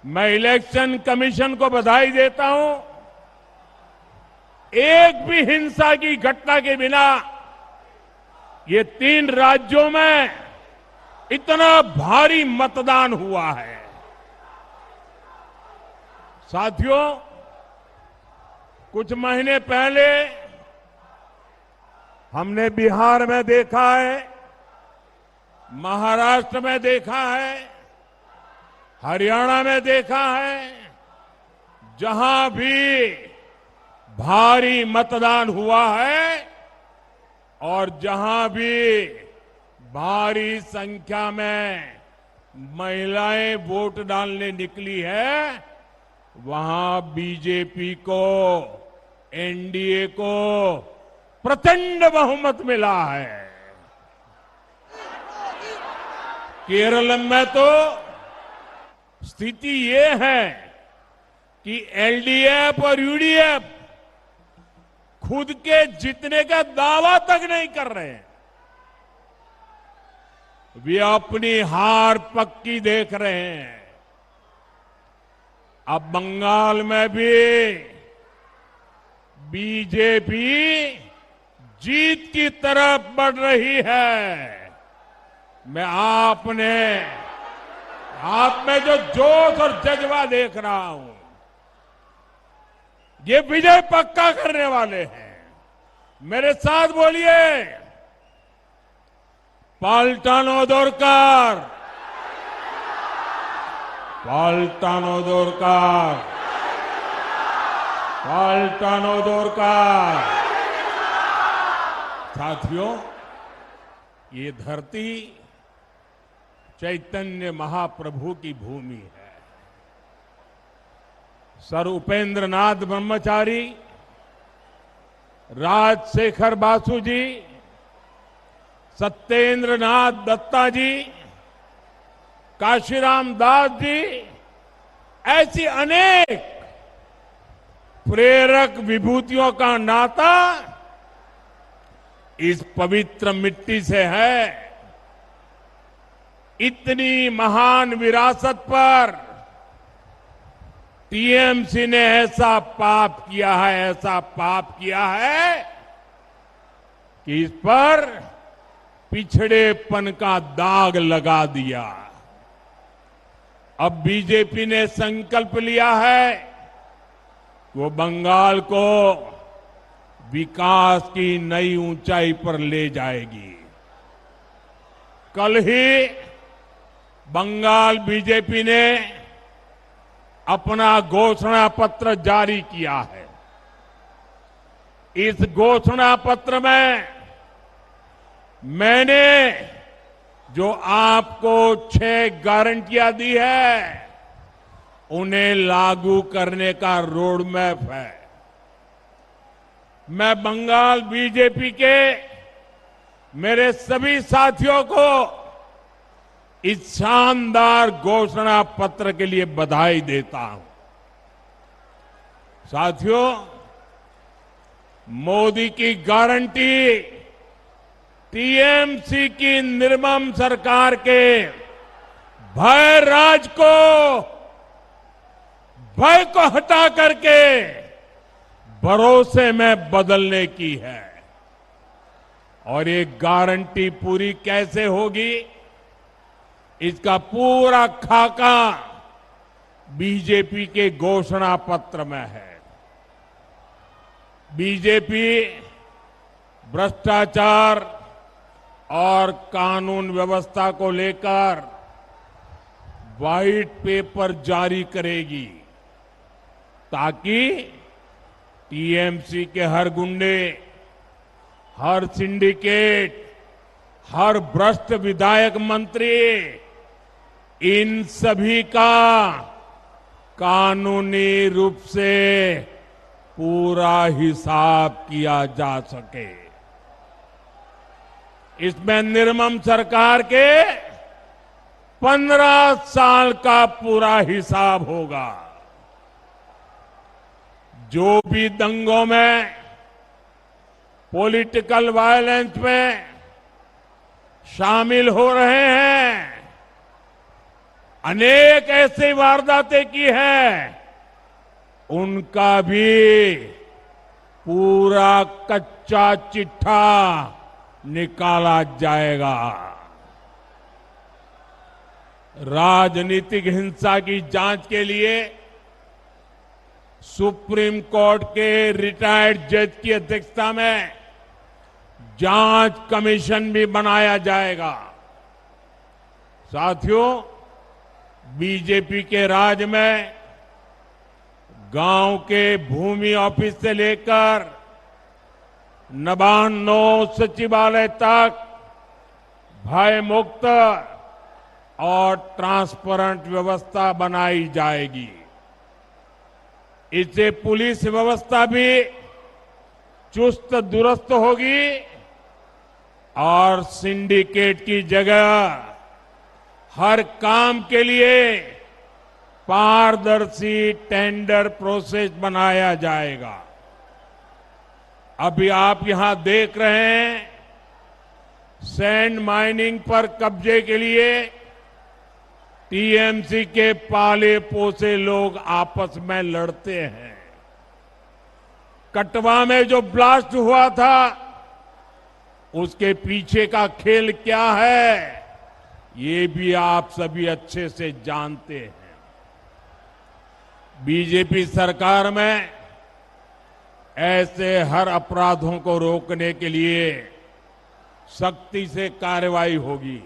मैं election commission को बधाई देता हूं। एक भी हिंसा की घटना के बिना ये 3 राज्यों में इतना भारी मतदान हुआ है। साथियों, कुछ महीने पहले हमने बिहार में देखा है, महाराष्ट्र में देखा है, हरियाणा में देखा है, जहां भी भारी मतदान हुआ है और जहां भी भारी संख्या में महिलाएं वोट डालने निकली है, वहां बीजेपी को, एनडीए को प्रचंड बहुमत मिला है। केरल में तो स्थिति ये है कि एलडीएफ और यूडीएफ खुद के जीतने का दावा तक नहीं कर रहे हैं। वे अपनी हार पक्की देख रहे हैं। अब बंगाल में भी बीजेपी जीत की तरफ बढ़ रही है। मैं आप में जो जोश और जज्बा देख रहा हूं, ये विजय पक्का करने वाले हैं। मेरे साथ बोलिए, पाल्टानोदोरकार, पाल्टानोदोरकार, पाल्टानोदोरकार। साथियों, ये धरती चैतन्य महाप्रभु की भूमि है। सर उपेंद्र नाथ ब्रह्मचारी, राजशेखर बासु जी, सत्येंद्र नाथ दत्ता जी, काशीराम दास जी, ऐसी अनेक प्रेरक विभूतियों का नाता इस पवित्र मिट्टी से है। इतनी महान विरासत पर टीएमसी ने ऐसा पाप किया है कि इस पर पिछड़ेपन का दाग लगा दिया। अब बीजेपी ने संकल्प लिया है कि वो बंगाल को विकास की नई ऊंचाई पर ले जाएगी। कल ही बंगाल बीजेपी ने अपना घोषणा पत्र जारी किया है। इस घोषणा पत्र में मैंने जो आपको 6 गारंटियां दी है, उन्हें लागू करने का रोड मैप है। मैं बंगाल बीजेपी के मेरे सभी साथियों को इस शानदार घोषणा पत्र के लिए बधाई देता हूं। साथियों, मोदी की गारंटी टीएमसी की निर्मम सरकार के भय को हटा करके भरोसे में बदलने की है। और ये गारंटी पूरी कैसे होगी, इसका पूरा खाका बीजेपी के घोषणा पत्र में है। बीजेपी भ्रष्टाचार और कानून व्यवस्था को लेकर व्हाइट पेपर जारी करेगी, ताकि टीएमसी के हर गुंडे, हर सिंडिकेट, हर भ्रष्ट विधायक मंत्री, इन सभी का कानूनी रूप से पूरा हिसाब किया जा सके। इसमें निर्मम सरकार के 15 साल का पूरा हिसाब होगा। जो भी दंगों में, पॉलिटिकल वायलेंस में शामिल हो रहे हैं, अनेक ऐसी वारदातें की है, उनका भी पूरा कच्चा चिट्ठा निकाला जाएगा। राजनीतिक हिंसा की जांच के लिए सुप्रीम कोर्ट के रिटायर्ड जज की अध्यक्षता में जांच कमीशन भी बनाया जाएगा। साथियों, बीजेपी के राज में गांव के भूमि ऑफिस से लेकर नबान्नो सचिवालय तक भय मुक्त और ट्रांसपेरेंट व्यवस्था बनाई जाएगी। इससे पुलिस व्यवस्था भी चुस्त दुरुस्त होगी और सिंडिकेट की जगह हर काम के लिए पारदर्शी टेंडर प्रोसेस बनाया जाएगा। अभी आप यहां देख रहे हैं, सैंड माइनिंग पर कब्जे के लिए टीएमसी के पाले पोसे लोग आपस में लड़ते हैं। कटवा में जो ब्लास्ट हुआ था, उसके पीछे का खेल क्या है, ये भी आप सभी अच्छे से जानते हैं। बीजेपी सरकार में ऐसे हर अपराधों को रोकने के लिए सख्ती से कार्रवाई होगी।